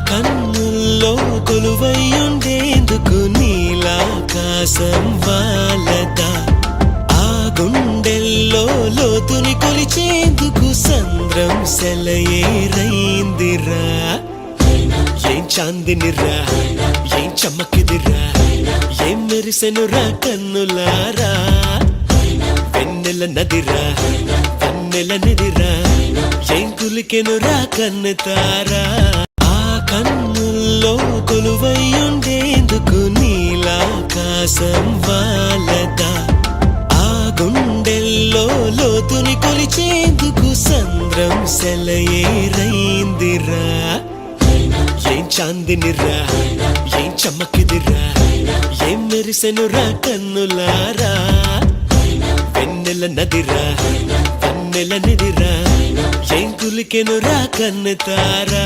కన్నుల్లో కొలువయ్యుండేందుకు నీలాకాశం వాలదా, ఆ గుండెల్లో లోతుని కొలిచేందుకు సంద్రం సెలయేరైందిరా. ఏం చాందినిరా, ఏం చమ్మకిదిరా, ఏం మెరిసెనురా కన్నులారా. వెన్నెల నదిరా, వెన్నెల నిదిరా, ఏం కులికెనురా కన్నుతారా. ఆ కన్నుల్లో కొలువయ్యుండేందుకు నీలాకాశం వాలదా, ఆ గుండెల్లో లోతుని కొలిచేందుకు సంద్రం సెలయేరైందిరా. ఏం చాందినిరా, ఏం చమ్మకిదిరా, ఏం మెరిసెనురా కన్నులారా. వెన్నెల నదిరా, వెన్నెల నిదిరా, ఏం కులికెనురా కన్నుతారా.